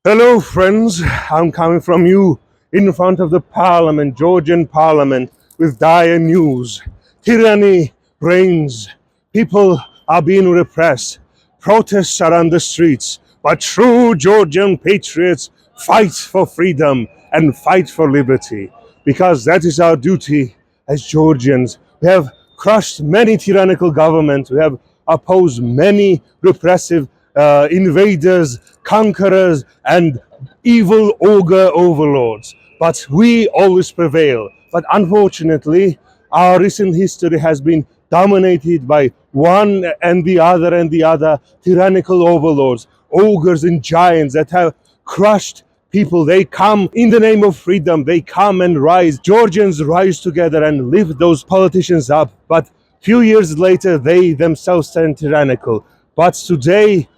Hello, friends. I'm coming from you in front of the parliament, Georgian parliament, with dire news. Tyranny reigns. People are being repressed. Protests are on the streets. But true Georgian patriots fight for freedom and fight for liberty. Because that is our duty as Georgians. We have crushed many tyrannical governments. We have opposed many repressive invaders, conquerors, and evil ogre overlords. But we always prevail. But unfortunately, our recent history has been dominated by one and the other tyrannical overlords, ogres and giants that have crushed people. They come in the name of freedom. They come and rise. Georgians rise together and lift those politicians up. But few years later, they themselves turn tyrannical. But today,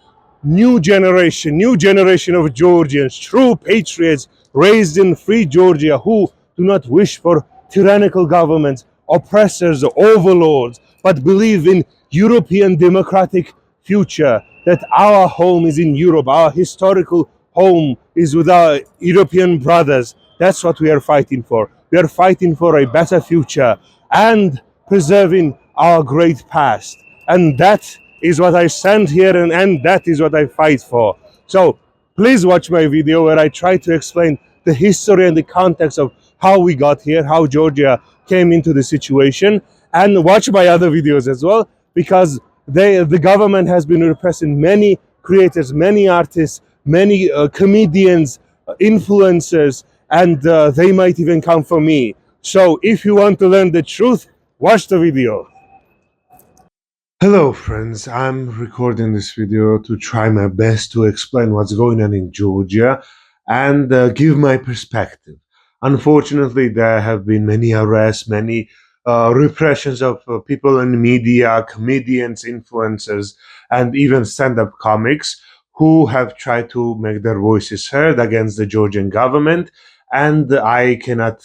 new generation of Georgians, true patriots raised in free Georgia who do not wish for tyrannical governments, oppressors, overlords, but believe in European democratic future, that our home is in Europe, our historical home is with our European brothers. That's what we are fighting for. We are fighting for a better future and preserving our great past. And that is what I stand here and that is what I fight for. So please watch my video where I try to explain the history and the context of how we got here, how Georgia came into the situation, and watch my other videos as well, because the government has been repressing many creators, many artists, many comedians, influencers, and they might even come for me. So if you want to learn the truth, watch the video. Hello friends, I'm recording this video to try my best to explain what's going on in Georgia and give my perspective. Unfortunately, there have been many arrests, many repressions of people in media, comedians, influencers, and even stand-up comics who have tried to make their voices heard against the Georgian government. And I cannot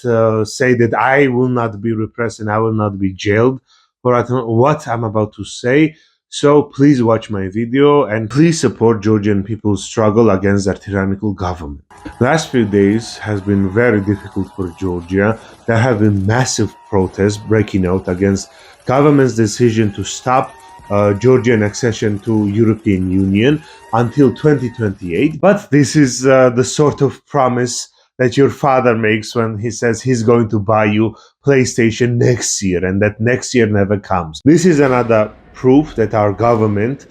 say that I will not be repressed and I will not be jailed for what I'm about to say. So please watch my video and please support Georgian people's struggle against their tyrannical government. Last few days has been very difficult for Georgia. There have been massive protests breaking out against government's decision to stop Georgian accession to European Union until 2028. But this is the sort of promise that your father makes when he says he's going to buy you PlayStation next year, and that next year never comes. This is another proof that our government,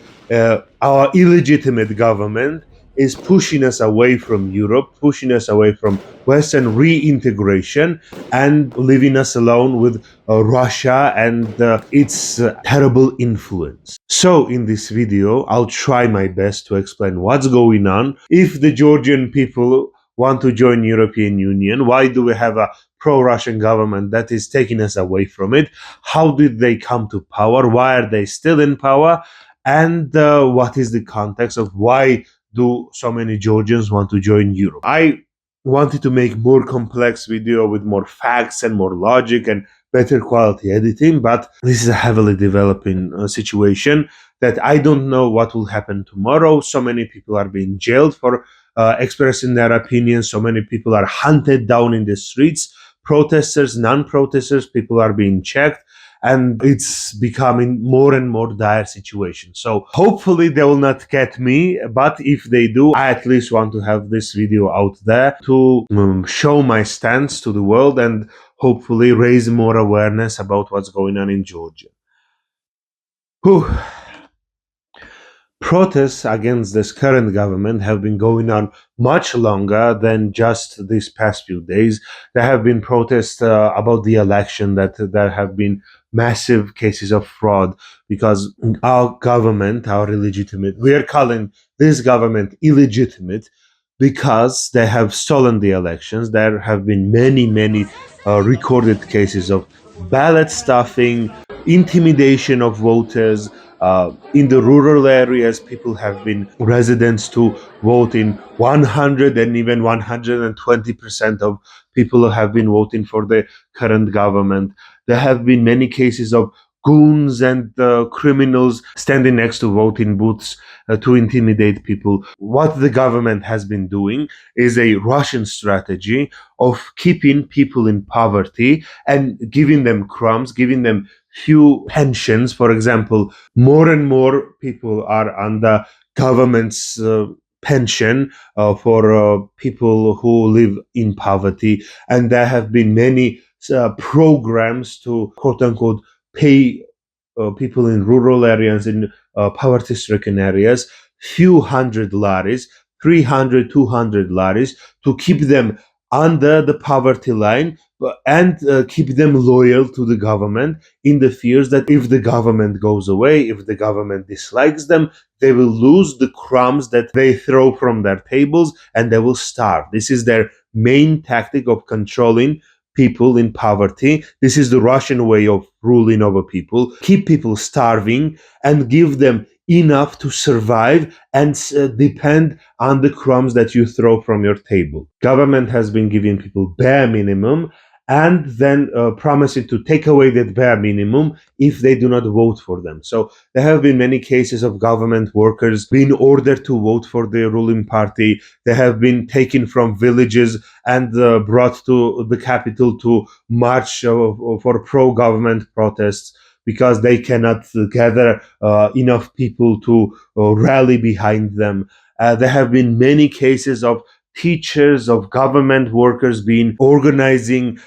our illegitimate government, is pushing us away from Europe, pushing us away from Western reintegration, and leaving us alone with Russia and its terrible influence. So in this video, I'll try my best to explain what's going on. If the Georgian people want to join European Union, why do we have a pro-Russian government that is taking us away from it? How did they come to power? Why are they still in power? And what is the context of why do so many Georgians want to join Europe? I wanted to make more complex video with more facts and more logic and better quality editing, but this is a heavily developing situation that I don't know what will happen tomorrow. So many people are being jailed for expressing their opinions. So many people are hunted down in the streets. Protesters, non-protesters, people are being checked, and it's becoming more and more dire situation. So hopefully they will not get me, but if they do, I at least want to have this video out there to show my stance to the world and hopefully raise more awareness about what's going on in Georgia. Whew. Protests against this current government have been going on much longer than just these past few days. There have been protests about the election, that there have been massive cases of fraud because our government, our illegitimate, we are calling this government illegitimate because they have stolen the elections. There have been many recorded cases of ballot stuffing, intimidation of voters. In the rural areas, people have been residents to vote in 100 and even 120% of people have been voting for the current government. There have been many cases of goons and criminals standing next to voting booths to intimidate people. What the government has been doing is a Russian strategy of keeping people in poverty and giving them crumbs, giving them few pensions. For example, more and more people are under government's pension for people who live in poverty, and there have been many programs to quote unquote pay people in rural areas, in poverty stricken areas, few hundred laris, 300, 200 laris, to keep them under the poverty line and keep them loyal to the government, in the fears that if the government goes away, if the government dislikes them, they will lose the crumbs that they throw from their tables and they will starve. This is their main tactic of controlling people in poverty. This is the Russian way of ruling over people. Keep people starving and give them enough to survive and depend on the crumbs that you throw from your table. Government has been giving people bare minimum and then promising to take away that bare minimum if they do not vote for them. So there have been many cases of government workers being ordered to vote for the ruling party. They have been taken from villages and brought to the capital to march for pro-government protests because they cannot gather enough people to rally behind them. There have been many cases of teachers, of government workers being organizing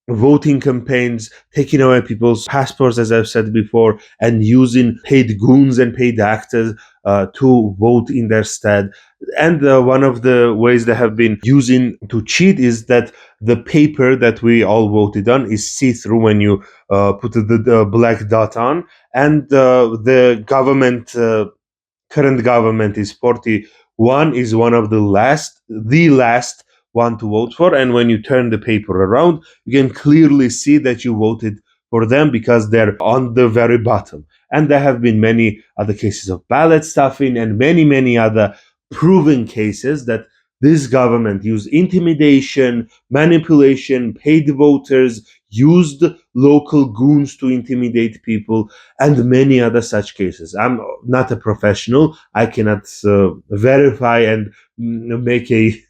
voting campaigns, taking away people's passports, as I've said before, and using paid goons and paid actors to vote in their stead. And one of the ways they have been using to cheat is that the paper that we all voted on is see-through when you put the black dot on, and the government current government is 41 is one of the last one to vote for, and when you turn the paper around you can clearly see that you voted for them because they're on the very bottom. And there have been many other cases of ballot stuffing and many other proven cases that this government used intimidation, manipulation, paid voters, used local goons to intimidate people, and many other such cases. I'm not a professional. I cannot verify and make a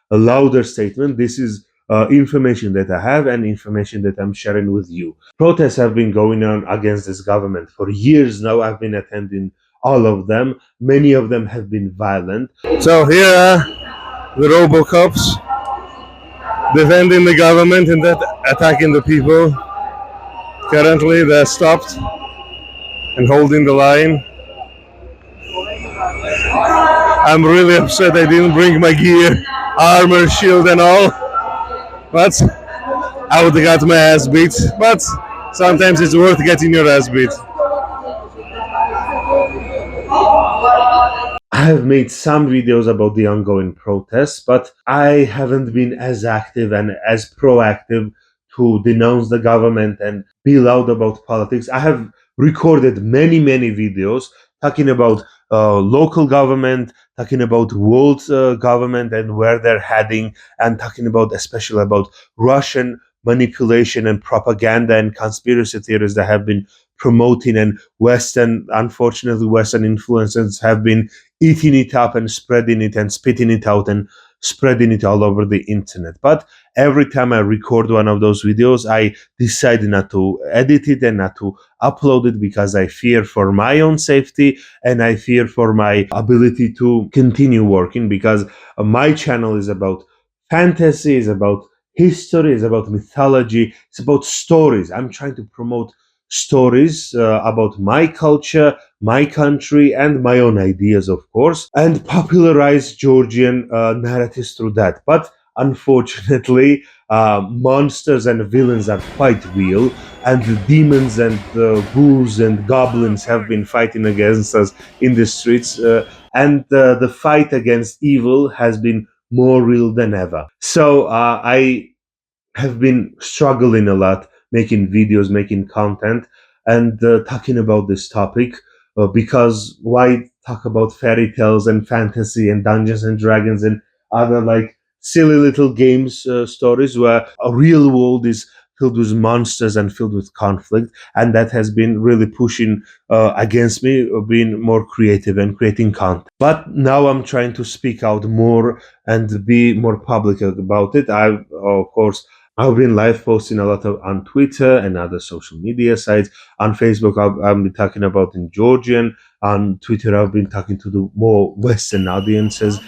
louder statement. This is information that I have and information that I'm sharing with you. Protests have been going on against this government for years now. I've been attending all of them. Many of them have been violent. So here are the Robocops defending the government and that attacking the people. Currently they're stopped and holding the line. I'm really upset I didn't bring my gear, armor, shield and all. But I would have got my ass beat. But sometimes it's worth getting your ass beat. I have made some videos about the ongoing protests, but I haven't been as active and as proactive to denounce the government and be loud about politics. I have recorded many videos talking about local government, talking about world government and where they're heading, and talking about especially about Russian manipulation and propaganda and conspiracy theories that have been promoting, and unfortunately Western influences have been eating it up and spreading it and spitting it out and spreading it all over the internet. But every time I record one of those videos, I decide not to edit it and not to upload it because I fear for my own safety and I fear for my ability to continue working, because my channel is about fantasy, is about history, is about mythology, it's about stories. I'm trying to promote stories about my culture, my country, and my own ideas, of course, and popularize Georgian narratives through that. But unfortunately, monsters and villains are quite real, and the demons and the ghouls and goblins have been fighting against us in the streets, and the fight against evil has been more real than ever. So I have been struggling a lot making videos, making content, and talking about this topic, because why talk about fairy tales and fantasy and Dungeons and Dragons and other like silly little games stories where a real world is filled with monsters and filled with conflict, and that has been really pushing against me being more creative and creating content. But now I'm trying to speak out more and be more public about it. I've been live posting a lot on Twitter and other social media sites. On Facebook, I've been talking about in Georgian. On Twitter, I've been talking to the more Western audiences.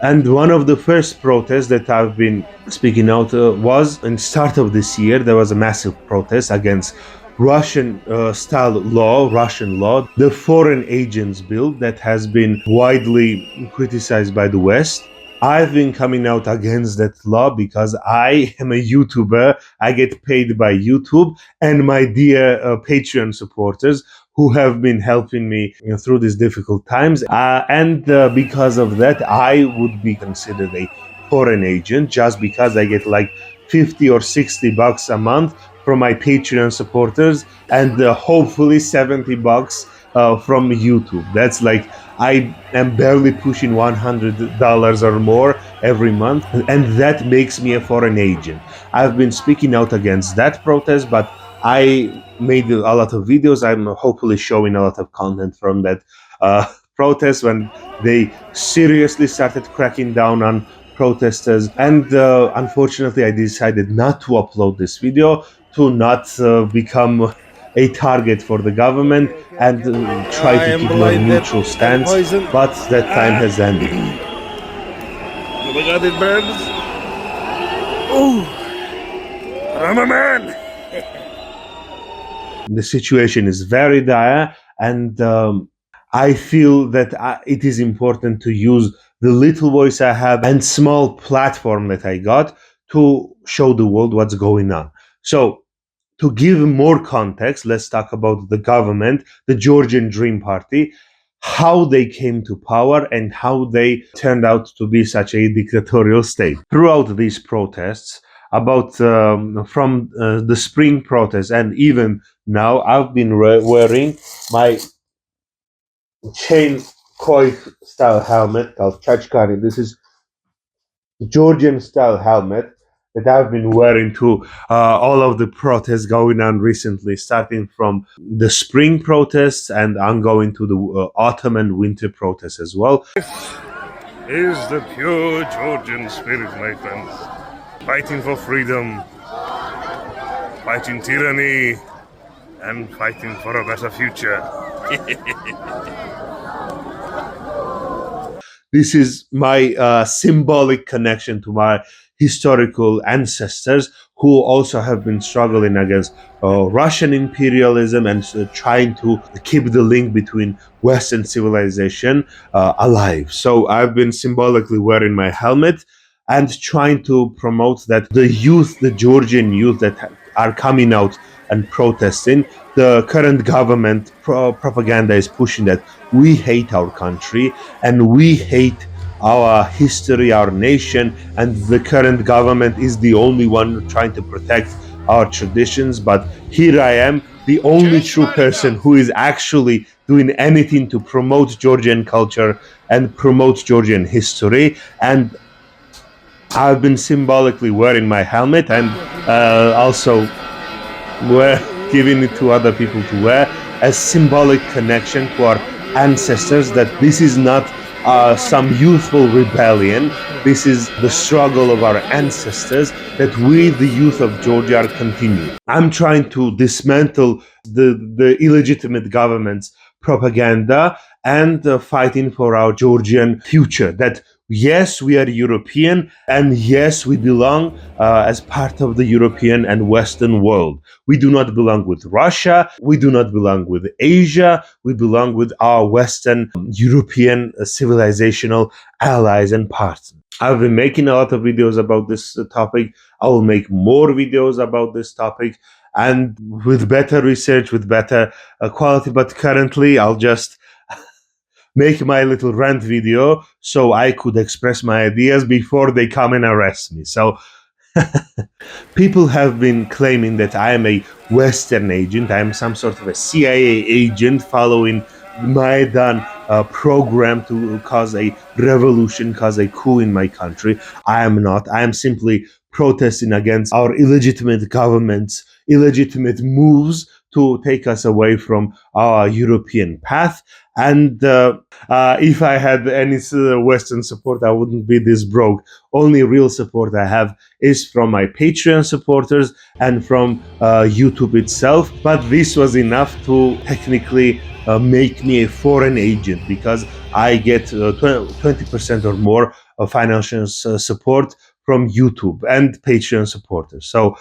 And one of the first protests that I've been speaking out was in the start of this year. There was a massive protest against Russian law, the Foreign Agents Bill that has been widely criticized by the West. I've been coming out against that law because I am a YouTuber. I get paid by YouTube, and my dear Patreon supporters who have been helping me through these difficult times. And because of that, I would be considered a foreign agent just because I get like 50 or 60 bucks a month from my Patreon supporters and hopefully 70 bucks from YouTube. That's like I am barely pushing $100 or more every month, and that makes me a foreign agent. I've been speaking out against that protest, but I made a lot of videos. I'm hopefully showing a lot of content from that protest when they seriously started cracking down on protesters. And unfortunately, I decided not to upload this video to not become a target for the government and try I to am keep more blinded neutral and stance. poisoned. But that time has ended. Oh my god, it burns. Oh, I'm a man. The situation is very dire, and I feel that it is important to use the little voice I have and small platform that I got to show the world what's going on. So, to give more context, let's talk about the government, the Georgian Dream Party, how they came to power and how they turned out to be such a dictatorial state. Throughout these protests, about from the spring protests and even now, I've been wearing my chain koi style helmet called Chachkari. This is Georgian style helmet that I've been wearing to all of the protests going on recently, starting from the spring protests and ongoing to the autumn and winter protests as well. Is the pure Georgian spirit, my friends. Fighting for freedom, fighting tyranny, and fighting for a better future. This is my symbolic connection to my historical ancestors who also have been struggling against Russian imperialism and trying to keep the link between Western civilization alive. So I've been symbolically wearing my helmet and trying to promote that the youth, the Georgian youth that are coming out and protesting, the current government propaganda is pushing that we hate our country and we hate our history, our nation, and the current government is the only one trying to protect our traditions. But here I am, the only true person who is actually doing anything to promote Georgian culture and promote Georgian history. And I've been symbolically wearing my helmet and also giving it to other people to wear as symbolic connection to our ancestors, that this is not some youthful rebellion. This is the struggle of our ancestors that we, the youth of Georgia, are continuing. I'm trying to dismantle the illegitimate government's propaganda and fighting for our Georgian future. That yes, we are European, and yes, we belong as part of the European and Western world. We do not belong with Russia. We do not belong with Asia. We belong with our Western European civilizational allies and partners. I've been making a lot of videos about this topic. I will make more videos about this topic and with better research, with better quality. But currently, I'll just make my little rant video so I could express my ideas before they come and arrest me. So people have been claiming that I am a Western agent. I am some sort of a CIA agent following Maidan program to cause a revolution, cause a coup in my country. I am not. I am simply protesting against our illegitimate governments, illegitimate moves to take us away from our European path. And if I had any Western support, I wouldn't be this broke. Only real support I have is from my Patreon supporters and from YouTube itself. But this was enough to technically make me a foreign agent, because I get 20% or more of financial support from YouTube and Patreon supporters. So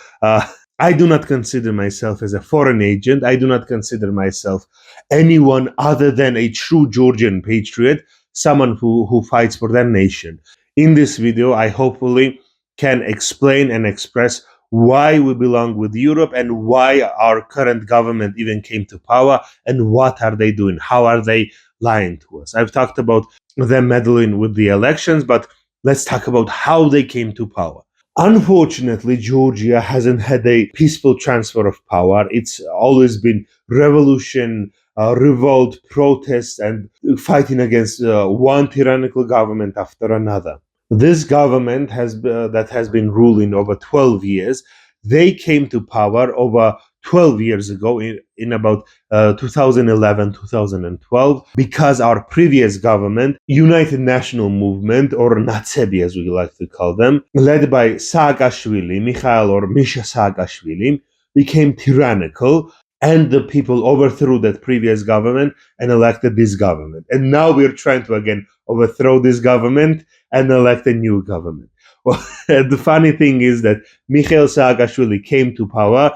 I do not consider myself as a foreign agent. I do not consider myself anyone other than a true Georgian patriot, someone who fights for their nation. In this video, I hopefully can explain and express why we belong with Europe and why our current government even came to power and what are they doing, how are they lying to us. I've talked about them meddling with the elections, but let's talk about how they came to power. Unfortunately, Georgia hasn't had a peaceful transfer of power. It's always been revolution, revolt, protest, and fighting against one tyrannical government after another. This government that has been ruling over 12 years. They came to power over 12 years ago in about 2011, 2012, because our previous government, United National Movement, or Natsebi as we like to call them, led by Saakashvili, Mikhail or Misha Saakashvili, became tyrannical, and the people overthrew that previous government and elected this government. And now we're trying to again overthrow this government and elect a new government. Well, the funny thing is that Mikhail Saakashvili came to power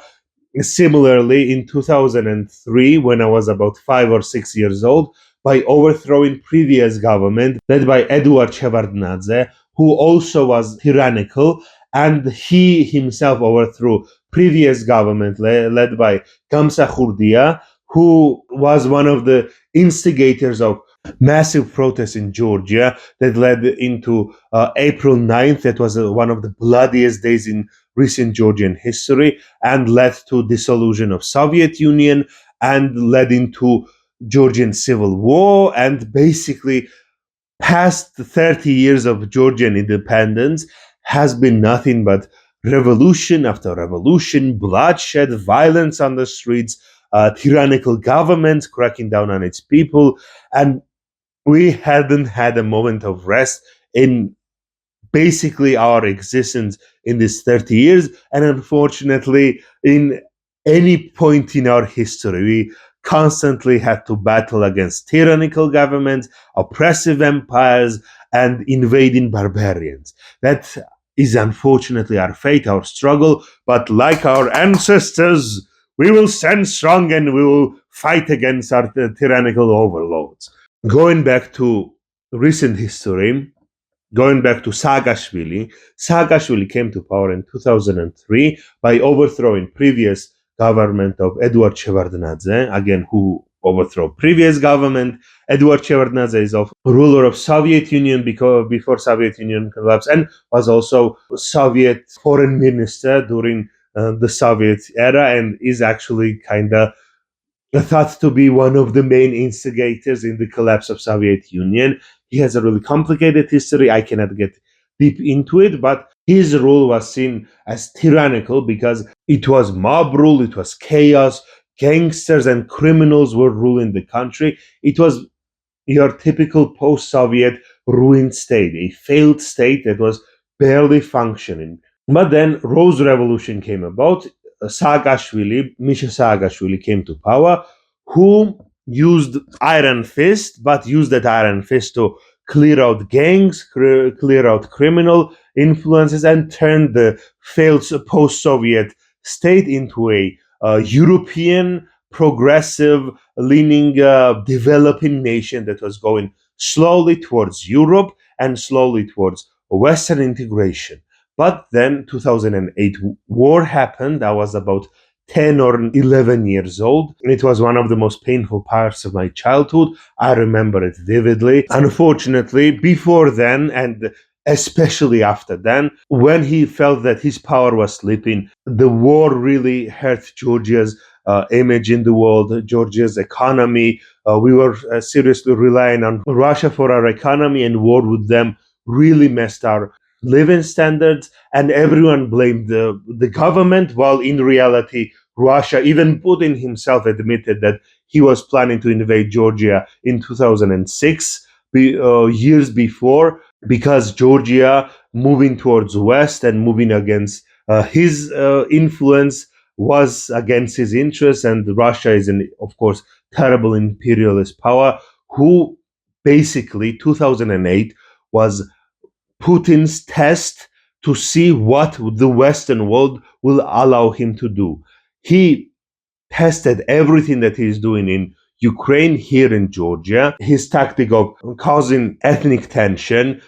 similarly in 2003, when I was about 5 or 6 years old, by overthrowing previous government led by Eduard Shevardnadze, who also was tyrannical, and he himself overthrew previous government led by Kamsa Khurdia, who was one of the instigators of massive protests in Georgia that led into April 9th. That was one of the bloodiest days in recent Georgian history, and led to dissolution of Soviet Union, and led into Georgian civil war, and basically past 30 years of Georgian independence has been nothing but revolution after revolution, bloodshed, violence on the streets, tyrannical government cracking down on its people, and we hadn't had a moment of rest in basically our existence in these 30 years. And unfortunately, in any point in our history, we constantly had to battle against tyrannical governments, oppressive empires, and invading barbarians. That is unfortunately our fate, our struggle. But like our ancestors, we will stand strong and we will fight against our tyrannical overlords. Going back to recent history, going back to Saakashvili came to power in 2003 by overthrowing previous government of Eduard Shevardnadze, again, who overthrew previous government. Eduard Shevardnadze is of ruler of Soviet Union before Soviet Union collapsed, and was also Soviet foreign minister during the Soviet era, and is actually kind of thought to be one of the main instigators in the collapse of Soviet Union. He has a really complicated history. I cannot get deep into it, but his rule was seen as tyrannical because it was mob rule, it was chaos, gangsters and criminals were ruling the country. It was your typical post-Soviet ruined state, a failed state that was barely functioning. But then Rose Revolution came about. Misha Saakashvili came to power, who used iron fist, but used that iron fist to clear out gangs, clear out criminal influences, and turn the failed post-Soviet state into a European, progressive, leaning, developing nation that was going slowly towards Europe and slowly towards Western integration. But then 2008 war happened. I was about 10 or 11 years old. It was one of the most painful parts of my childhood. I remember it vividly. Unfortunately, before then, and especially after then, when he felt that his power was slipping, the war really hurt Georgia's image in the world, Georgia's economy. We were seriously relying on Russia for our economy, and war with them really messed our living standards, and everyone blamed the government, while in reality, Russia, even Putin himself admitted that he was planning to invade Georgia in 2006, years before, because Georgia moving towards west and moving against his influence was against his interests, and Russia is, of course, terrible imperialist power who basically 2008 was Putin's test to see what the Western world will allow him to do. He tested everything that he's doing in Ukraine, here in Georgia. His tactic of causing ethnic tension,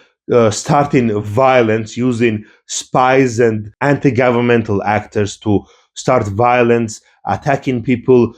starting violence, using spies and anti governmental actors to start violence, attacking people,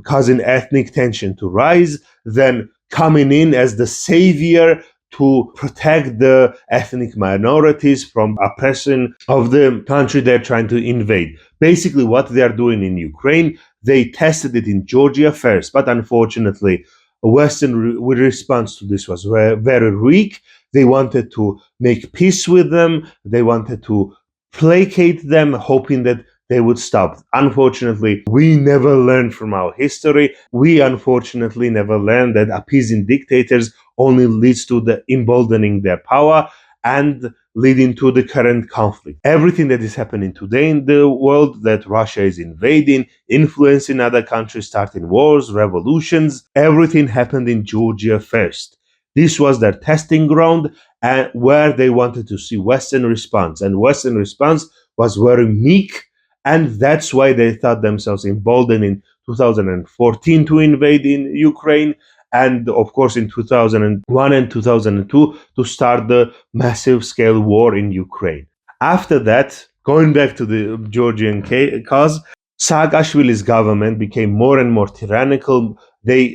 causing ethnic tension to rise, then coming in as the savior to protect the ethnic minorities from oppression of the country they're trying to invade. Basically, what they are doing in Ukraine, they tested it in Georgia first, but unfortunately, Western response to this was very weak. They wanted to make peace with them. They wanted to placate them, hoping that they would stop. Unfortunately, we never learned from our history. We unfortunately never learned that appeasing dictators only leads to the emboldening their power and leading to the current conflict. Everything that is happening today in the world, that Russia is invading, influencing other countries, starting wars, revolutions, everything happened in Georgia first. This was their testing ground, and where they wanted to see Western response. And Western response was very meek, and that's why they thought themselves emboldened in 2014 to invade in Ukraine, and of course in 2001 and 2002 to start the massive scale war in Ukraine. After that, going back to the Georgian cause, Saakashvili's government became more and more tyrannical. They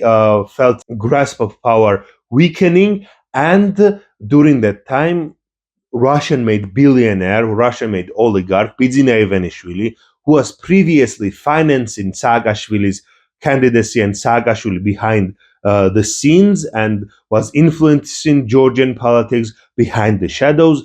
felt grasp of power weakening, and during that time, Russian-made billionaire, Russian-made oligarch Bidzina Ivanishvili, who was previously financing Saakashvili's candidacy and Saakashvili behind the scenes and was influencing Georgian politics behind the shadows,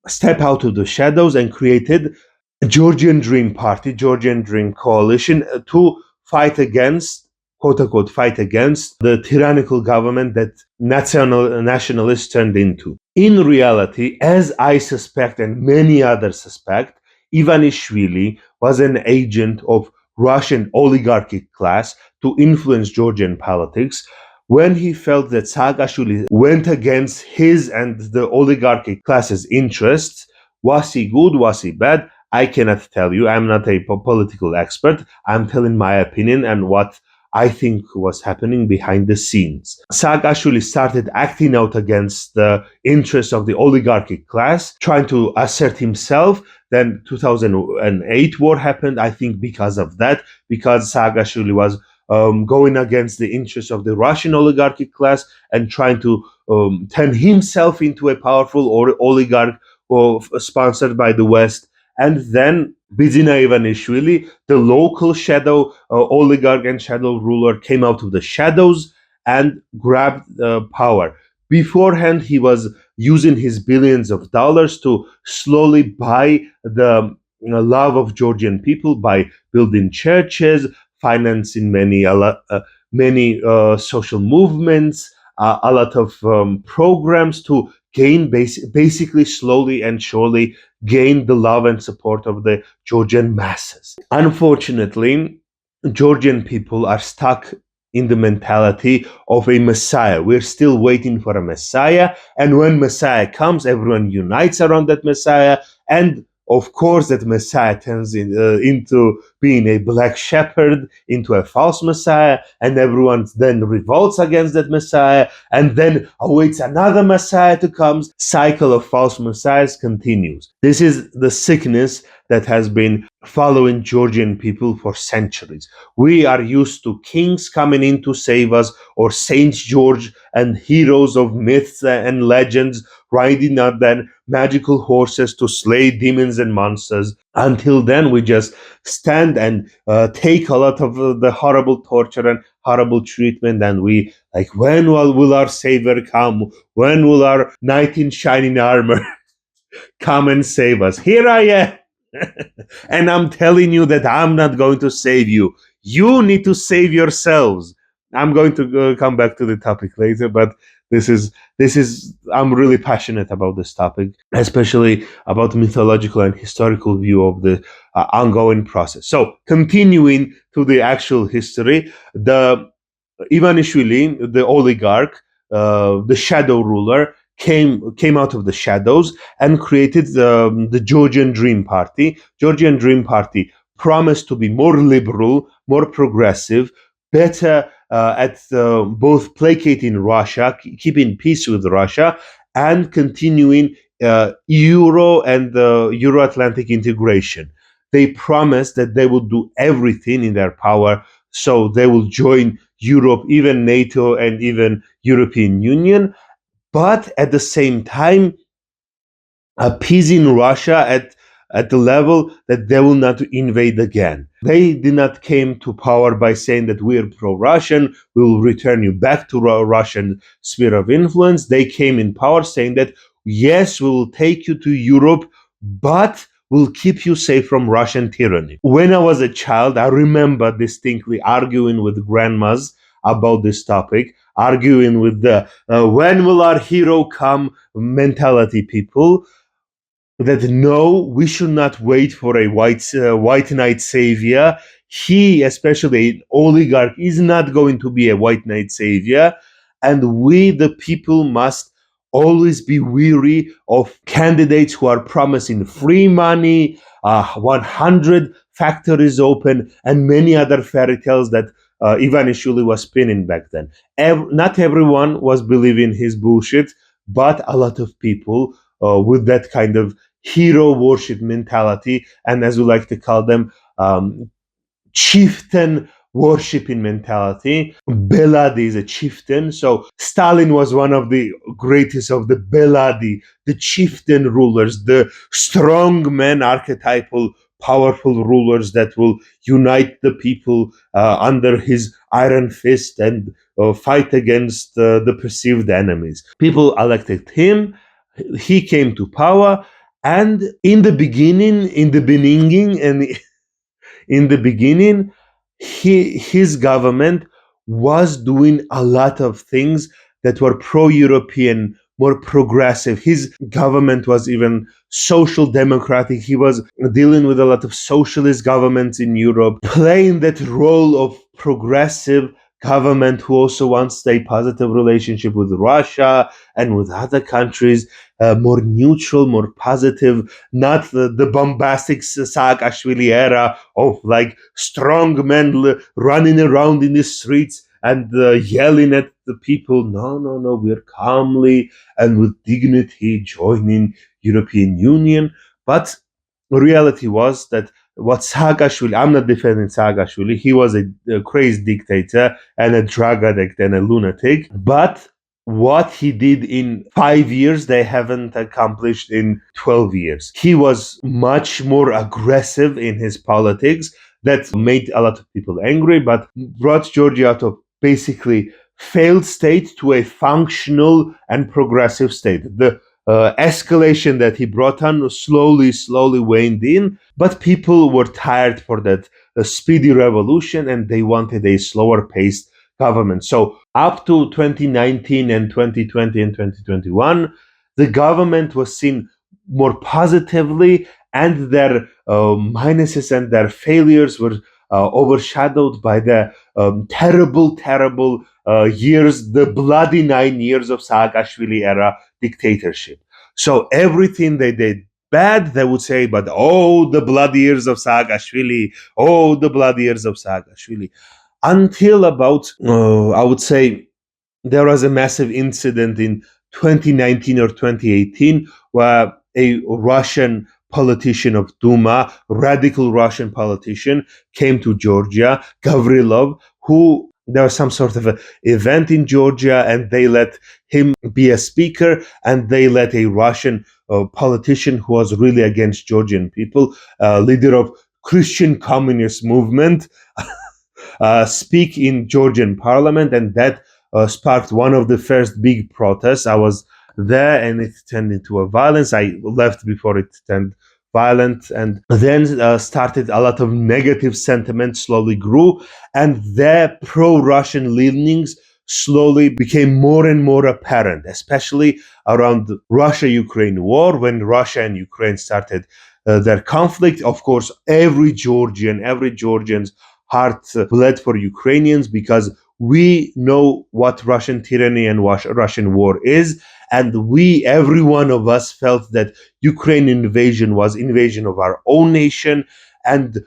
step out of the shadows and created a Georgian Dream Party, Georgian Dream Coalition to fight against, quote unquote, fight against the tyrannical government that nationalists turned into. In reality, as I suspect and many others suspect, Ivanishvili was an agent of Russian oligarchic class to influence Georgian politics. When he felt that Saakashvili went against his and the oligarchic class's interests, was he good, was he bad? I cannot tell you. I'm not a political expert. I'm telling my opinion and what I think was happening behind the scenes. Saakashvili started acting out against the interests of the oligarchic class, trying to assert himself. Then 2008 war happened, I think because of that, because Saakashvili was going against the interests of the Russian oligarchic class and trying to turn himself into a powerful oligarch sponsored by the West. And then Bidzina Ivanishvili, the local shadow oligarch and shadow ruler, came out of the shadows and grabbed power. Beforehand, he was using his billions of dollars to slowly buy the love of Georgian people by building churches, financing many social movements, a lot of programs to gain basically slowly and surely gain the love and support of the Georgian masses. Unfortunately, Georgian people are stuck in the mentality of a messiah. We're still waiting for a messiah, and when messiah comes, everyone unites around that messiah, and of course, that Messiah turns into being a black shepherd, into a false Messiah, and everyone then revolts against that Messiah, and then awaits another Messiah to come. Cycle of false Messiahs continues. This is the sickness that has been following Georgian people for centuries. We are used to kings coming in to save us, or Saint George and heroes of myths and legends riding on their magical horses to slay demons and monsters. Until then, we just stand and take a lot of the horrible torture and horrible treatment, and we like, when will our savior come? When will our knight in shining armor Come and save us. Here I am. And I'm telling you that I'm not going to save you. You need to save yourselves. I'm going to come back to the topic later, but this is I'm really passionate about this topic, especially about the mythological and historical view of the ongoing process. So, continuing to the actual history, the Ivanishvili, the oligarch, the shadow ruler, came out of the shadows and created the Georgian Dream Party. Georgian Dream Party promised to be more liberal, more progressive, better at both placating Russia, keeping peace with Russia, and continuing Euro and Euro-Atlantic integration. They promised that they would do everything in their power so they will join Europe, even NATO, and even European Union, but at the same time appeasing Russia at the level that they will not invade again. They did not came to power by saying that we are pro-Russian, we will return you back to Russian sphere of influence. They came in power saying that yes, we will take you to Europe, but we'll keep you safe from Russian tyranny. When I was a child, I remember distinctly arguing with grandmas about this topic, arguing with the when will our hero come mentality people, that no, we should not wait for a white knight savior. He, especially an oligarch, is not going to be a white knight savior, and we, the people, must always be weary of candidates who are promising free money, 100 factories open, and many other fairy tales that Ivanishvili was spinning back then. Not everyone was believing his bullshit, but a lot of people with that kind of hero worship mentality, and as we like to call them, chieftain worshiping mentality. Beladi is a chieftain. So Stalin was one of the greatest of the Beladi, the chieftain rulers, the strong men, archetypal, powerful rulers that will unite the people under his iron fist and fight against the perceived enemies. People elected him. He came to power, and in the beginning, his government was doing a lot of things that were pro-European, more progressive. His government was even social democratic. He was dealing with a lot of socialist governments in Europe, playing that role of progressive government who also wants a positive relationship with Russia and with other countries, more neutral, more positive, not the bombastic Saakashvili era of like strong men running around in the streets and yelling at the people. No, no, no, we're calmly and with dignity joining European Union. But reality was that what Saakashvili, I'm not defending Saakashvili, he was a crazy dictator and a drug addict and a lunatic, but what he did in 5 years, they haven't accomplished in 12 years. He was much more aggressive in his politics. That made a lot of people angry, but brought Georgia out of basically failed state to a functional and progressive state. The escalation that he brought on slowly waned in, but people were tired for that speedy revolution and they wanted a slower paced government. So up to 2019 and 2020 and 2021, the government was seen more positively, and their minuses and their failures were overshadowed by the terrible years, the bloody 9 years of Saakashvili era dictatorship. So everything they did bad, they would say, but oh, the bloody years of Saakashvili, oh, the bloody years of Saakashvili. Until about, I would say, there was a massive incident in 2019 or 2018 where a Russian politician of Duma, radical Russian politician, came to Georgia, Gavrilov, who there was some sort of an event in Georgia and they let him be a speaker, and they let a Russian politician who was really against Georgian people, leader of Christian communist movement, speak in Georgian parliament, and that sparked one of the first big protests. I was there, and it turned into a violence. I left before it turned violent, and then started a lot of negative sentiment slowly grew, and their pro-Russian leanings slowly became more and more apparent, especially around the Russia-Ukraine war, when Russia and Ukraine started their conflict. Of course, every Georgian's heart bled for Ukrainians, because we know what Russian tyranny and Russian war is, and every one of us felt that Ukrainian invasion was invasion of our own nation. And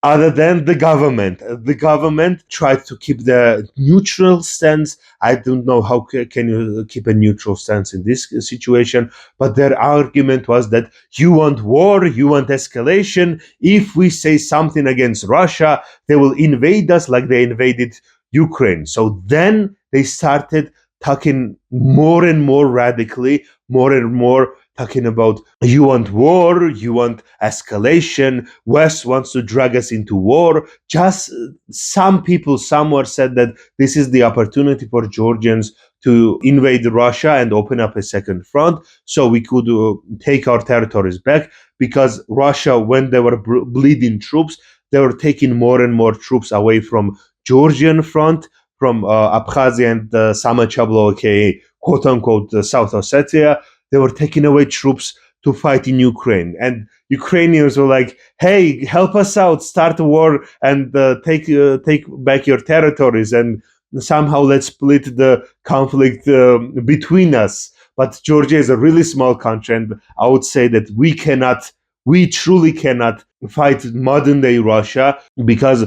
other than the government tried to keep the neutral stance. I don't know how can you keep a neutral stance in this situation, but their argument was that you want war, you want escalation. If we say something against Russia, they will invade us like they invaded Ukraine. So then they started talking more and more radically, more and more talking about, you want war, you want escalation, West wants to drag us into war. Just some people somewhere said that this is the opportunity for Georgians to invade Russia and open up a second front, so we could take our territories back, because Russia, when they were bleeding troops, they were taking more and more troops away from Georgian front, from Abkhazia and Samachablo, aka quote unquote South Ossetia. They were taking away troops to fight in Ukraine, and Ukrainians were like, "Hey, help us out! Start a war and take back your territories, and somehow let's split the conflict between us." But Georgia is a really small country, and I would say that we truly cannot fight modern day Russia, because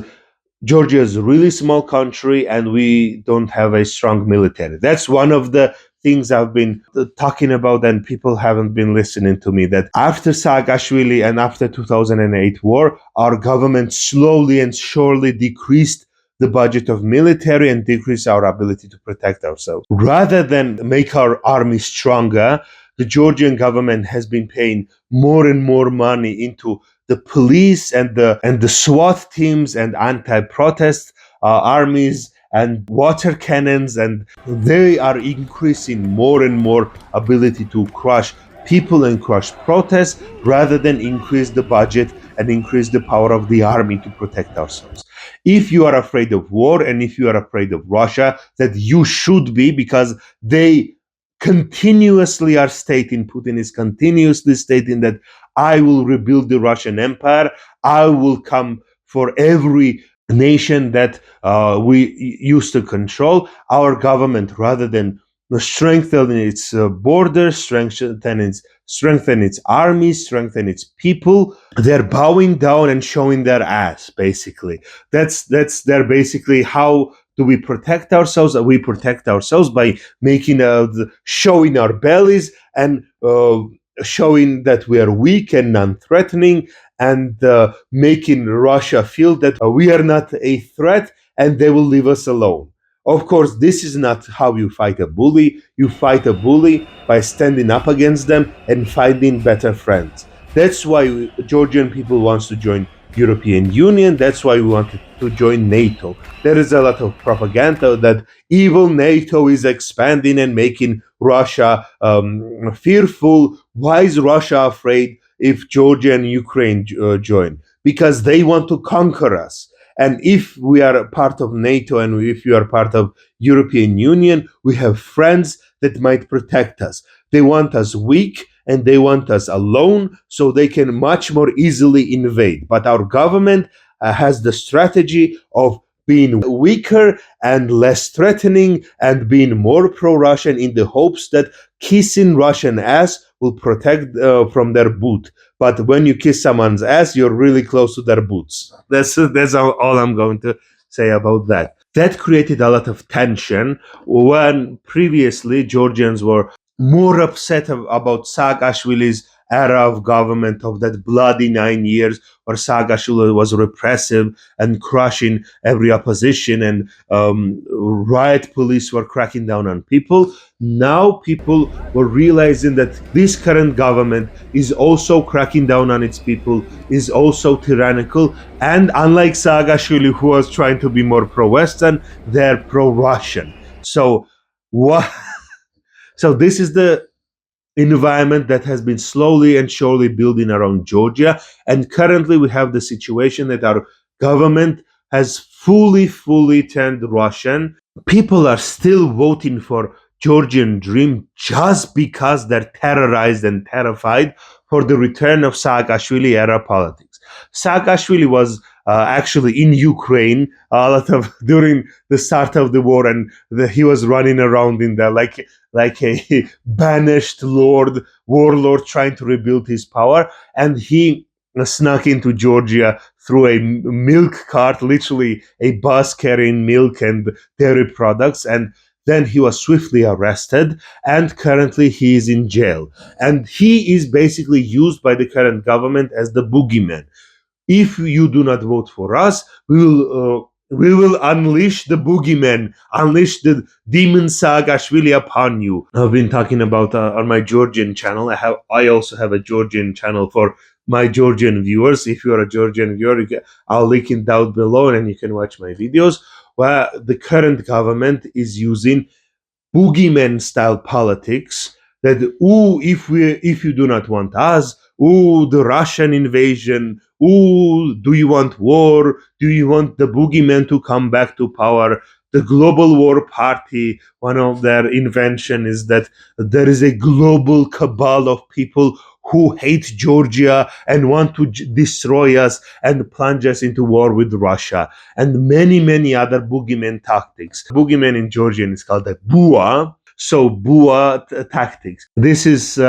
Georgia is a really small country and we don't have a strong military. That's one of the things I've been talking about, and people haven't been listening to me, that after Saakashvili and after 2008 war, our government slowly and surely decreased the budget of military and decreased our ability to protect ourselves. Rather than make our army stronger, the Georgian government has been paying more and more money into the police and the SWAT teams and anti-protest armies and water cannons, and they are increasing more and more ability to crush people and crush protests, rather than increase the budget and increase the power of the army to protect ourselves. If you are afraid of war, and if you are afraid of Russia, that you should be, because they continuously are stating, Putin is continuously stating that I will rebuild the Russian Empire. I will come for every nation that we used to control. Our government, rather than strengthen its borders, strengthen its army, strengthen its people, they're bowing down and showing their ass. Basically, that's their basically how do we protect ourselves? We protect ourselves by making showing our bellies and showing that we are weak and non-threatening, and making Russia feel that we are not a threat and they will leave us alone. Of course, this is not how you fight a bully. You fight a bully by standing up against them and finding better friends. That's why Georgian people wants to join European Union. That's why we wanted to join NATO. There is a lot of propaganda that evil NATO is expanding and making Russia fearful. Why is Russia afraid if Georgia and Ukraine join? Because they want to conquer us. And if we are a part of NATO and if you are part of European Union, we have friends that might protect us. They want us weak and they want us alone, so they can much more easily invade. But our government has the strategy of being weaker and less threatening and being more pro-Russian, in the hopes that kissing Russian ass will protect from their boot. But when you kiss someone's ass, you're really close to their boots. That's all I'm going to say about that. That created a lot of tension, when previously Georgians were more upset about Saakashvili's era of government, of that bloody 9 years where Saakashvili was repressive and crushing every opposition, and riot police were cracking down on people. Now people were realizing that this current government is also cracking down on its people, is also tyrannical, and unlike Saakashvili, who was trying to be more pro-Western, they're pro-Russian. So what? So this is the environment that has been slowly and surely building around Georgia. And currently we have the situation that our government has fully turned Russian. People are still voting for Georgian Dream just because they're terrorized and terrified for the return of Saakashvili era politics. Saakashvili was actually in Ukraine a lot of during the start of the war, and he was running around in there like a banished warlord trying to rebuild his power, and he snuck into Georgia through a milk cart, literally a bus carrying milk and dairy products, and then he was swiftly arrested, and currently he is in jail. And he is basically used by the current government as the boogeyman. If you do not vote for us, we will unleash the boogeyman, unleash the demon Saakashvili upon you. I've been talking about on my Georgian channel. I also have a Georgian channel for my Georgian viewers. If you're a Georgian viewer, I'll link it down below, and you can watch my videos. Where the current government is using boogeyman style politics that if you do not want us, the Russian invasion, do you want war, do you want the boogeyman to come back to power? The global war party, one of their invention is that there is a global cabal of people who hate Georgia and want to destroy us and plunge us into war with Russia, and many other boogeyman tactics. Boogeyman in Georgian is called a bua. So bua tactics. This is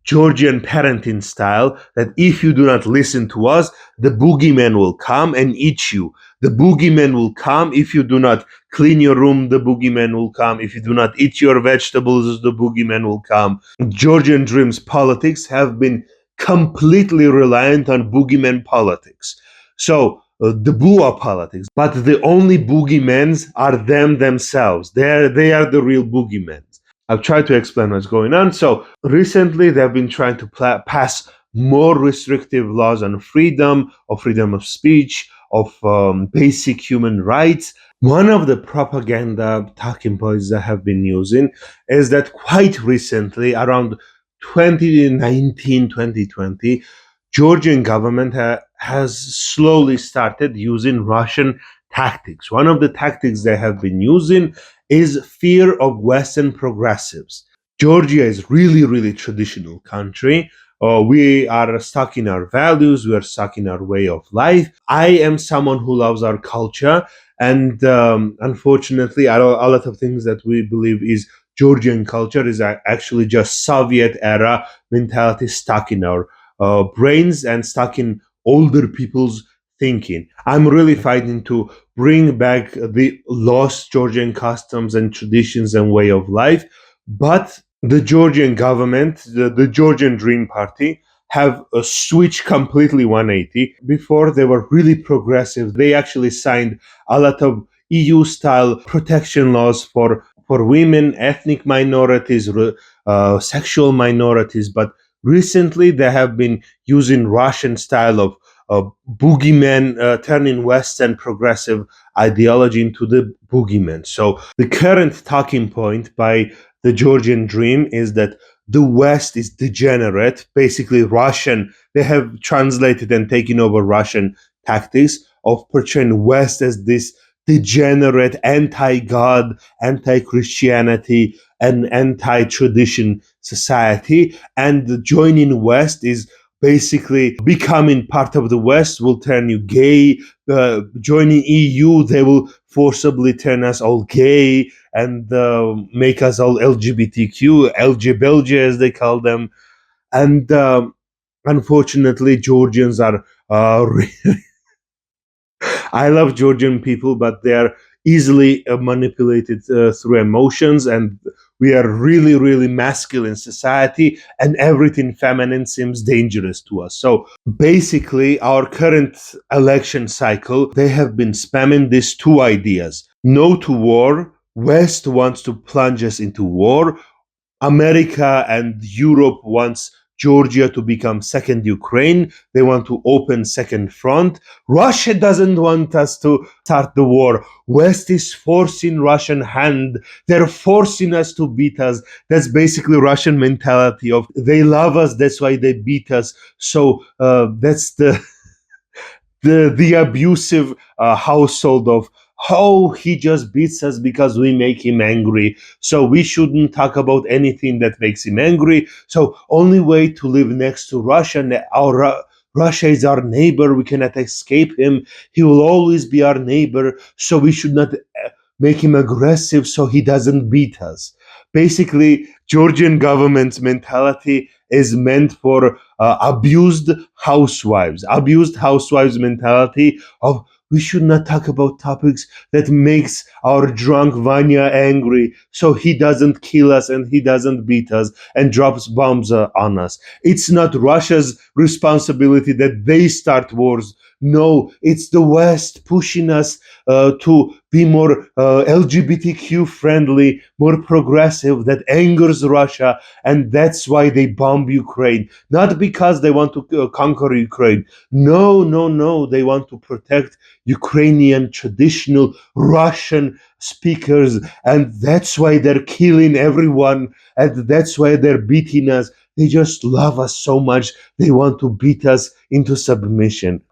Georgian parenting style, that if you do not listen to us, the boogeyman will come and eat you. The boogeyman will come if you do not clean your room. The boogeyman will come if you do not eat your vegetables. The boogeyman will come. Georgian Dream's politics have been completely reliant on boogeyman politics. So the Bua politics, but the only boogeymans are them themselves. They are the real boogeymans. I've tried to explain what's going on. So recently, they've been trying to pass more restrictive laws on freedom of speech, of basic human rights. One of the propaganda talking points that have been using is that quite recently, around 2019, 2020, Georgian government has slowly started using Russian tactics. One of the tactics they have been using is fear of Western progressives. Georgia is really traditional country. We are stuck in our values. We are stuck in our way of life. I am someone who loves our culture, and unfortunately, a lot of things that we believe is Georgian culture is actually just Soviet era mentality stuck in our brains and stuck in older people's thinking. I'm really fighting to bring back the lost Georgian customs and traditions and way of life. But the Georgian government, the Georgian Dream Party, have switched completely 180. Before, they were really progressive. They actually signed a lot of EU style protection laws for women, ethnic minorities, sexual minorities. But recently, they have been using Russian style of boogeyman, turning Western progressive ideology into the boogeyman. So the current talking point by the Georgian Dream is that the West is degenerate, basically Russian. They have translated and taken over Russian tactics of portraying West as this degenerate, anti-God, anti-Christianity, and anti-tradition society. And joining West is basically becoming part of the West will turn you gay. Joining EU, they will forcibly turn us all gay and make us all LGBTQ, LGBT as they call them. And unfortunately, Georgians are. I love Georgian people, but they are easily manipulated through emotions, and we are really masculine society, and everything feminine seems dangerous to us. So basically, our current election cycle, they have been spamming these two ideas: no to war. West wants to plunge us into war. America and Europe wants Georgia to become second Ukraine. They want to open second front. Russia doesn't want us to start the war. West is forcing Russian hand. They're forcing us to beat us. That's basically Russian mentality of they love us, that's why they beat us. So that's the abusive household of how he just beats us because we make him angry. So we shouldn't talk about anything that makes him angry. So only way to live next to Russia, Russia is our neighbor. We cannot escape him. He will always be our neighbor. So we should not make him aggressive so he doesn't beat us. Basically, Georgian government's mentality is meant for abused housewives mentality of we should not talk about topics that makes our drunk Vanya angry so he doesn't kill us and he doesn't beat us and drops bombs on us. It's not Russia's responsibility that they start wars. No, it's the West pushing us to be more LGBTQ friendly, more progressive, that angers Russia, and that's why they bomb Ukraine. Not because they want to conquer Ukraine. No, no, no. They want to protect Ukrainian traditional Russian speakers, and that's why they're killing everyone, and that's why they're beating us. They just love us so much. They want to beat us into submission.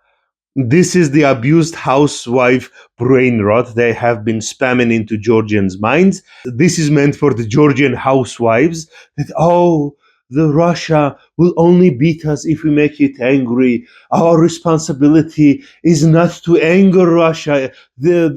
This is the abused housewife brain rot they have been spamming into Georgians' minds. This is meant for the Georgian housewives that, oh, the Russia will only beat us if we make it angry. Our responsibility is not to anger Russia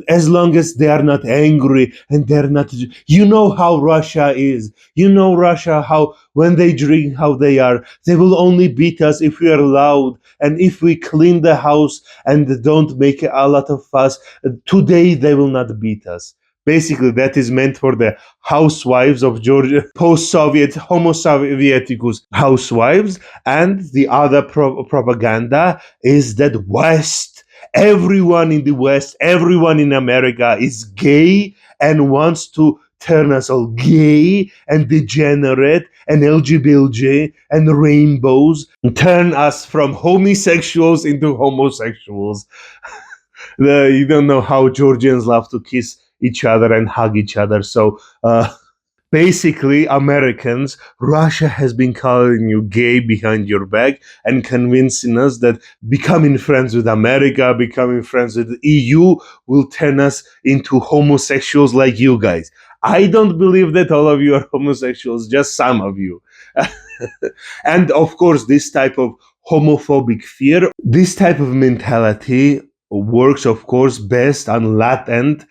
as long as they are not angry and they're not. You know how Russia is. You know Russia, how when they drink, how they are. They will only beat us if we are loud and if we clean the house and don't make a lot of fuss. Today they will not beat us. Basically, that is meant for the housewives of Georgia, post-Soviet, Homo Sovieticus housewives. And the other propaganda is that West, everyone in the West, everyone in America is gay and wants to turn us all gay and degenerate and LGBT and rainbows, and turn us from homosexuals into homosexuals. You don't know how Georgians love to kiss each other and hug each other. So basically, Americans, Russia has been calling you gay behind your back and convincing us that becoming friends with America, becoming friends with the EU will turn us into homosexuals like you guys. I don't believe that all of you are homosexuals, just some of you. And of course, this type of homophobic fear, this type of mentality works, of course, best on latent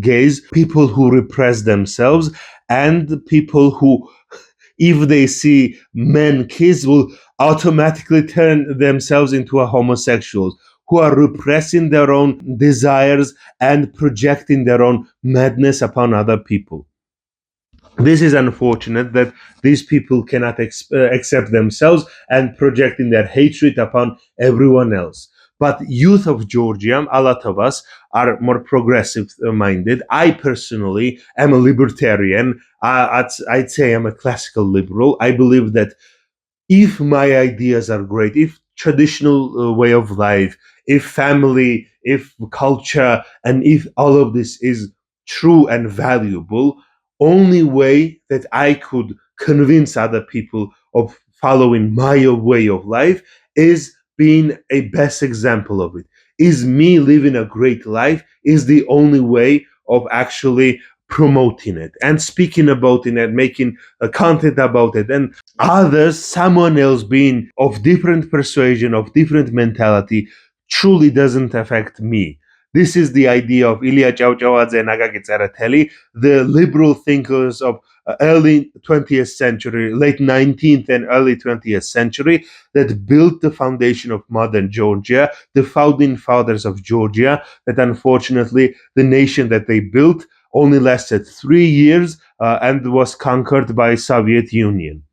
gays, people who repress themselves, and people who, if they see men kiss, will automatically turn themselves into a homosexuals, who are repressing their own desires and projecting their own madness upon other people. This is unfortunate that these people cannot accept themselves and projecting their hatred upon everyone else. But youth of Georgia, a lot of us are more progressive minded. I personally am a libertarian. I'd say I'm a classical liberal. I believe that if my ideas are great, if traditional way of life, if family, if culture, and if all of this is true and valuable, only way that I could convince other people of following my way of life is being a best example of it. Is me living a great life is the only way of actually promoting it and speaking about it and making content about it. And others, someone else being of different persuasion, of different mentality, truly doesn't affect me. This is the idea of Ilya Chauchawadze and Agagi Tsereteli, the liberal thinkers of early 20th century, late 19th and early 20th century, that built the foundation of modern Georgia, the founding fathers of Georgia, that unfortunately the nation that they built only lasted 3 years and was conquered by Soviet Union.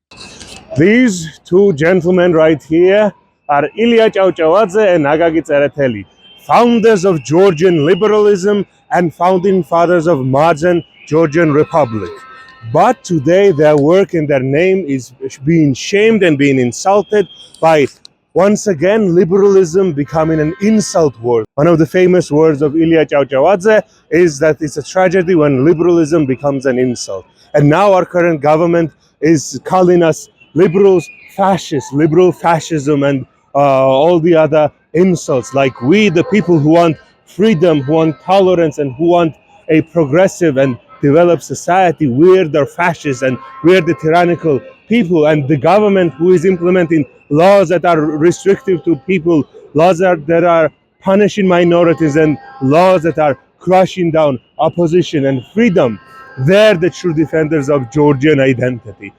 These two gentlemen right here are Ilya Chauchawadze and Agagi Tsereteli, founders of Georgian liberalism and founding fathers of modern Georgian Republic. But today their work and their name is being shamed and being insulted by, once again, liberalism becoming an insult word. One of the famous words of Ilya Chauchawadze is that it's a tragedy when liberalism becomes an insult. And now our current government is calling us liberals, fascists, liberal fascism, and all the other insults. Like we, the people who want freedom, who want tolerance, and who want a progressive and developed society, we're the fascists and we're the tyrannical people, and the government who is implementing laws that are restrictive to people, laws that are punishing minorities, and laws that are crushing down opposition and freedom. They're the true defenders of Georgian identity.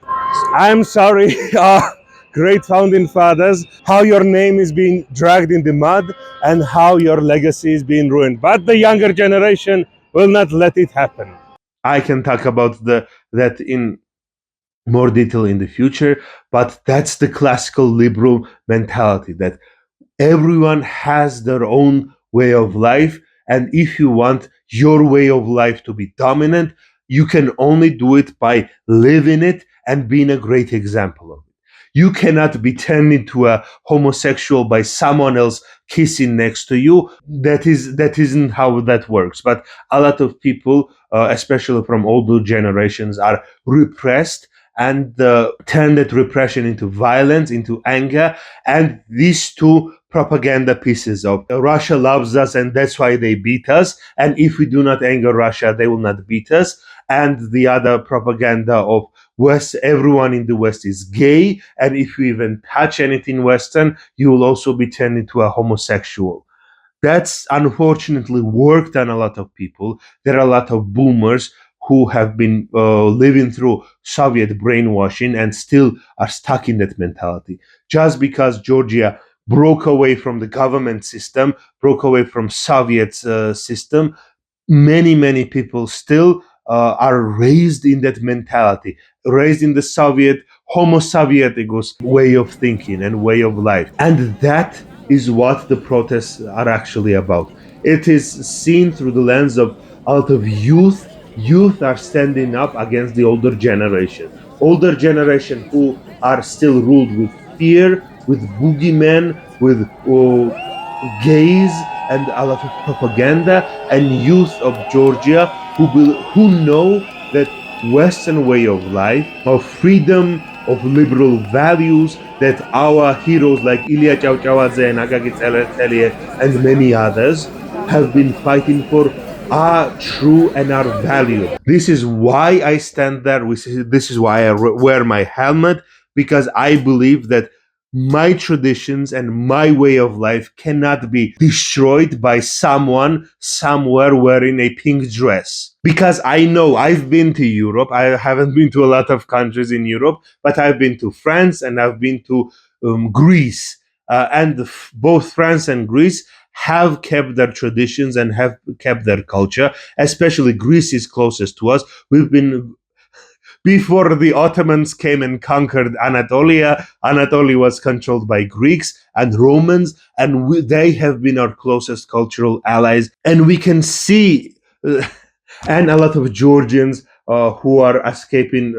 I'm sorry, great founding fathers, how your name is being dragged in the mud and how your legacy is being ruined. But the younger generation will not let it happen. I can talk about that in more detail in the future, but that's the classical liberal mentality that everyone has their own way of life, and if you want your way of life to be dominant, you can only do it by living it and being a great example of it. You cannot be turned into a homosexual by someone else kissing next to you. That isn't how that works. But a lot of people, especially from older generations, are repressed and turn that repression into violence, into anger, and these two propaganda pieces of Russia loves us and that's why they beat us, and if we do not anger Russia they will not beat us, and the other propaganda of West, everyone in the West is gay, and if you even touch anything Western you will also be turned into a homosexual. That's unfortunately worked on a lot of people. There are a lot of boomers who have been living through Soviet brainwashing and still are stuck in that mentality. Just because Georgia broke away from the government system, broke away from Soviet system, many people still are raised in that mentality, raised in the Soviet Homo Sovieticus way of thinking and way of life, and that is what the protests are actually about. It is seen through the lens of a lot of youth. Youth are standing up against the older generation who are still ruled with fear, with boogeymen, with gays and a lot of propaganda, and youth of Georgia who know that Western way of life, of freedom, of liberal values that our heroes like Ilya Chauchawadze and Agagi Tsereteli and many others have been fighting for are true and are valuable. This is why I stand there. This is why I wear my helmet, because I believe that my traditions and my way of life cannot be destroyed by someone somewhere wearing a pink dress. Because I know I've been to Europe. I haven't been to a lot of countries in Europe, but I've been to France and I've been to Greece. And both France and Greece have kept their traditions and have kept their culture. Especially Greece is closest to us. We've been before the Ottomans came and conquered Anatolia. Anatolia was controlled by Greeks and Romans, and they have been our closest cultural allies. And we can see, and a lot of Georgians who are escaping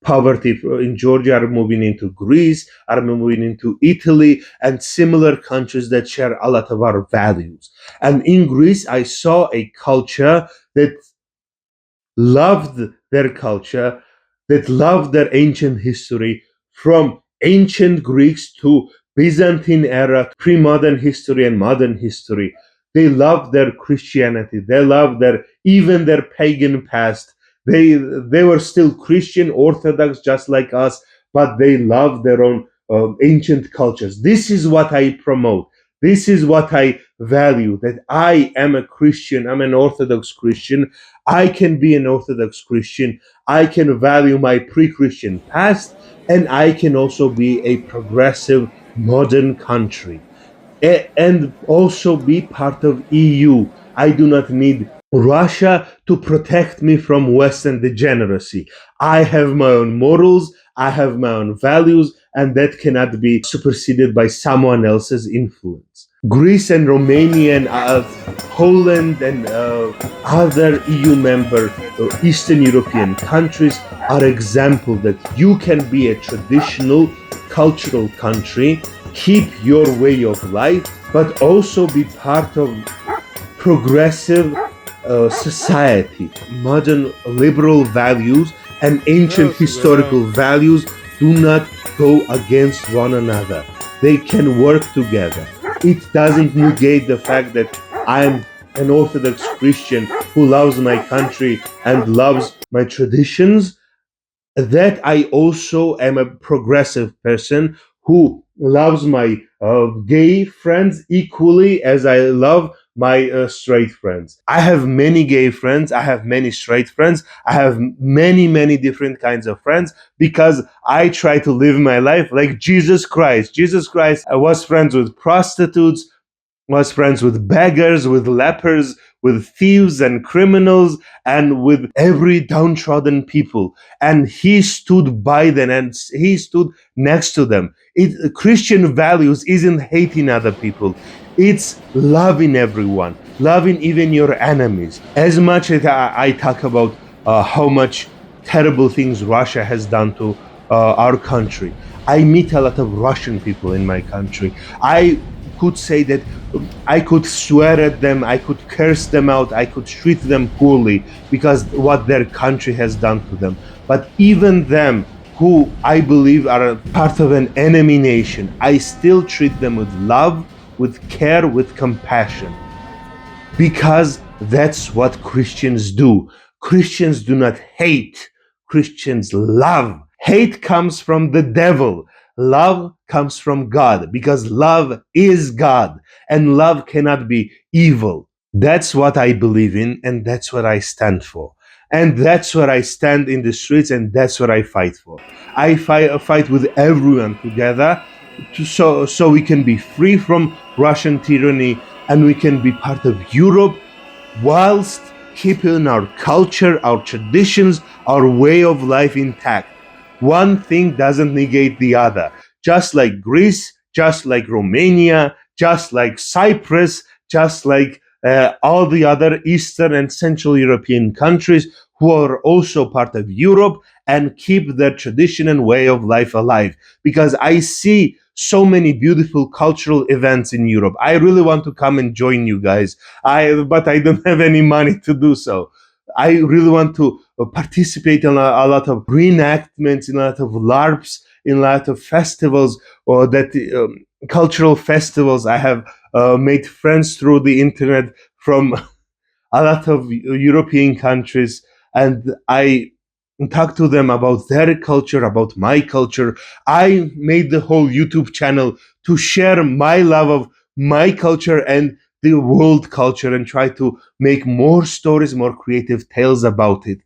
poverty in Georgia are moving into Greece, are moving into Italy, and similar countries that share a lot of our values. And in Greece, I saw a culture that loved their culture, that loved their ancient history, from ancient Greeks to Byzantine era, pre modern history, and modern history. They loved their Christianity, they loved even their pagan past. They were still Christian, Orthodox, just like us, but they loved their own ancient cultures. This is what I promote. This is what I value, that I am a Christian, I'm an Orthodox Christian. I can be an Orthodox Christian. I can value my pre Christian past, and I can also be a progressive modern country and also be part of EU. I do not need Russia to protect me from Western degeneracy. I have my own morals, I have my own values, and that cannot be superseded by someone else's influence. Greece and Romania and Poland and other EU member Eastern European countries are example that you can be a traditional cultural country, keep your way of life, but also be part of progressive society. Modern liberal values and ancient historical values do not go against one another. They can work together. It doesn't negate the fact that I'm an Orthodox Christian who loves my country and loves my traditions, that I also am a progressive person who loves my gay friends equally as I love my straight friends. I have many gay friends. I have many straight friends. I have many, many different kinds of friends because I try to live my life like Jesus Christ. Jesus Christ was friends with prostitutes, was friends with beggars, with lepers, with thieves and criminals, and with every downtrodden people. And he stood by them and he stood next to them. Christian values isn't hating other people. It's loving everyone, loving even your enemies. As much as I talk about how much terrible things Russia has done to our country, I meet a lot of Russian people in my country. I could say that I could swear at them, I could curse them out, I could treat them poorly because what their country has done to them. But even them, who I believe are a part of an enemy nation, I still treat them with love, with care, with compassion. Because that's what Christians do. Christians do not hate, Christians love. Hate comes from the devil. Love comes from God because love is God and love cannot be evil. That's what I believe in and that's what I stand for. And that's what I stand in the streets and that's what I fight for. I fight with everyone together so we can be free from Russian tyranny and we can be part of Europe whilst keeping our culture, our traditions, our way of life intact. One thing doesn't negate the other. Just like Greece, just like Romania, just like Cyprus, just like all the other Eastern and Central European countries who are also part of Europe and keep their tradition and way of life alive. Because I see so many beautiful cultural events in Europe. I really want to come and join you guys. But I don't have any money to do so. I really want to participate in a lot of reenactments, in a lot of LARPs, in a lot of festivals, or that cultural festivals. I have made friends through the internet from a lot of European countries, and I talk to them about their culture, about my culture. I made the whole YouTube channel to share my love of my culture and the world culture and try to make more stories, more creative tales about it.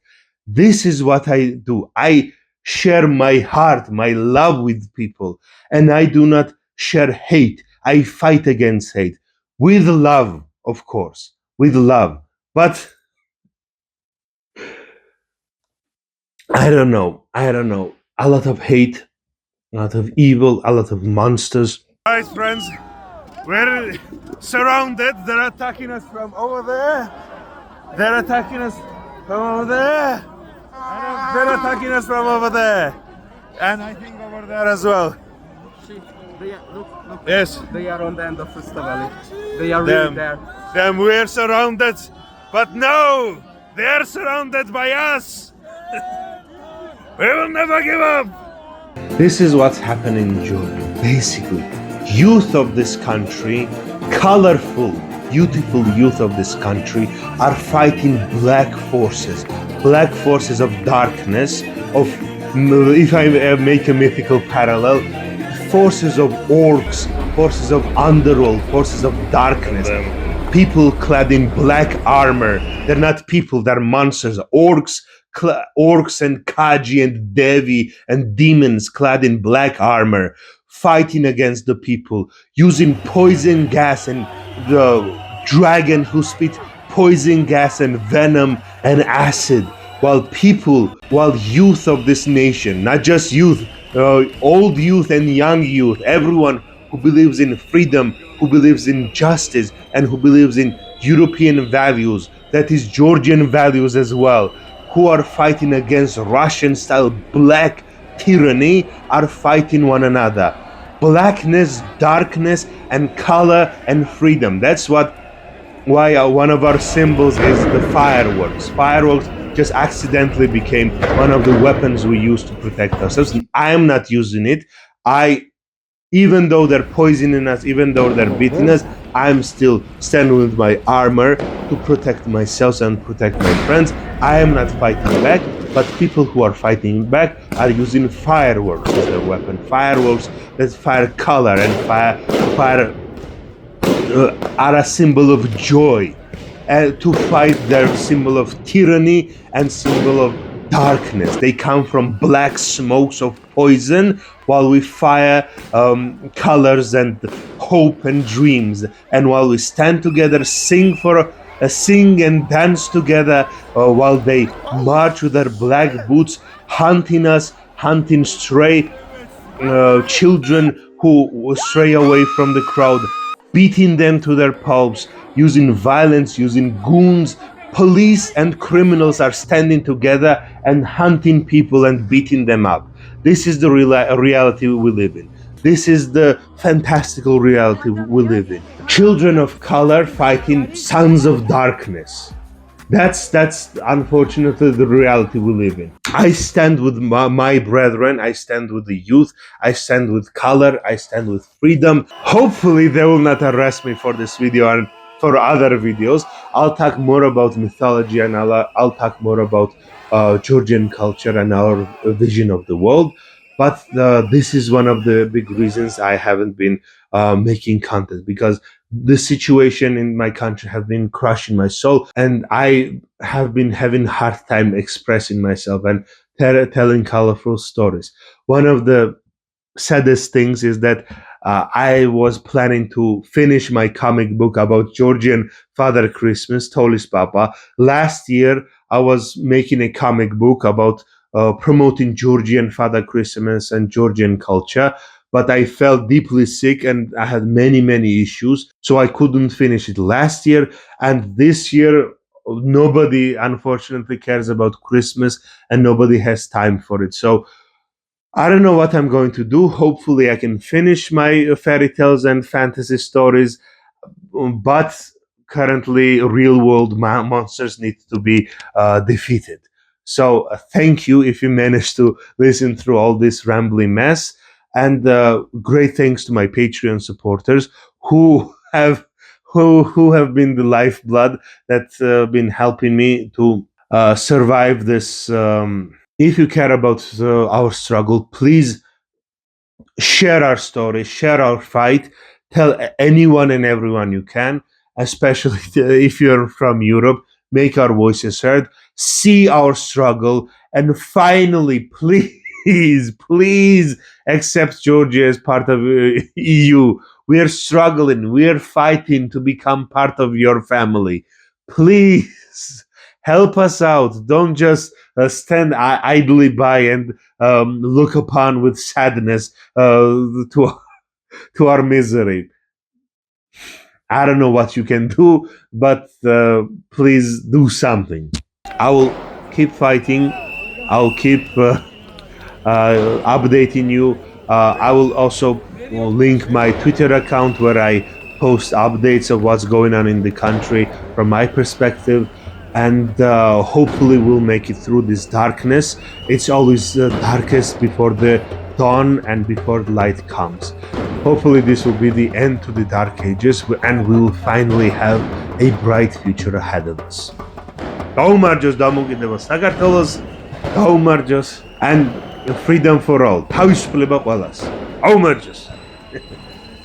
This is what I do. I share my heart, my love with people, and I do not share hate. I fight against hate with love, of course, with love. But I don't know. I don't know. A lot of hate, a lot of evil, a lot of monsters. Guys, friends, we're surrounded. They're attacking us from over there. They're attacking us from over there. And they're attacking us from over there. And I think over there as well. Look, Yes. they are on the end of the valley. They are really there. Them we're surrounded. But no, they're surrounded by us. We will never give up. This is what's happening in Georgia. Basically, youth of this country, colorful, beautiful youth of this country, are fighting black forces of darkness, of, if I make a mythical parallel, forces of orcs, forces of underworld, forces of darkness. People clad in black armor. They're not people, they're monsters. Orcs and Kaji and Devi and demons clad in black armor, fighting against the people, using poison gas and the dragon who spit poison gas and venom and acid, while youth of this nation, not just youth, old youth and young youth, everyone who believes in freedom, who believes in justice, and who believes in European values, that is Georgian values as well, who are fighting against Russian-style black tyranny, are fighting one another. Blackness, darkness, and color and freedom. That's why one of our symbols is the fireworks. Fireworks just accidentally became one of the weapons we use to protect ourselves. I am not using it. Even though they're poisoning us, even though they're beating us, I'm still standing with my armor to protect myself and protect my friends. I am not fighting back, but people who are fighting back are using fireworks as their weapon. Fireworks that fire color and fire are a symbol of joy, and to fight their symbol of tyranny and symbol of darkness. They come from black smokes of poison, while we fire colors and hope and dreams. And while we stand together, sing and dance together, while they march with their black boots, hunting us, hunting stray children who stray away from the crowd, beating them to their pulps, using violence, using goons. Police and criminals are standing together and hunting people and beating them up. This is the reality we live in. This is the fantastical reality we live in. Children of color fighting sons of darkness. That's unfortunately the reality we live in. I stand with my brethren. I stand with the youth. I stand with color. I stand with freedom. Hopefully they will not arrest me for this video and for other videos. I'll talk more about mythology, and I'll talk more about Georgian culture and our vision of the world. But this is one of the big reasons I haven't been making content, because the situation in my country have been crushing my soul, and I have been having hard time expressing myself and telling colorful stories. One of the saddest things is that I was planning to finish my comic book about Georgian Father Christmas, Tolis Papa. Last year, I was making a comic book about promoting Georgian Father Christmas and Georgian culture, but I felt deeply sick and I had many issues, so I couldn't finish it last year. And this year, nobody unfortunately cares about Christmas and nobody has time for it. So I don't know what I'm going to do. Hopefully I can finish my fairy tales and fantasy stories, but currently real world monsters need to be defeated. So thank you if you managed to listen through all this rambling mess. And great thanks to my Patreon supporters who have been the lifeblood that's been helping me to survive this. If you care about our struggle, please share our story, share our fight, tell anyone and everyone you can, especially if you're from Europe. Make our voices heard, see our struggle, and finally, please accept Georgia as part of EU. We are struggling, we are fighting to become part of your family. Please help us out. Don't just stand idly by and look upon with sadness to our misery. I don't know what you can do, but please do something. I will keep fighting. I'll keep updating you. I will also link my Twitter account where I post updates of what's going on in the country from my perspective. And hopefully we'll make it through this darkness. It's always darkest before the dawn and before the light comes. Hopefully this will be the end to the dark ages, and we will finally have a bright future ahead of us. Gaumardjos damogidebas Sakartvelos, gaumardjos, and freedom for all. Თავისუფლება ყველას. Gaumardjos.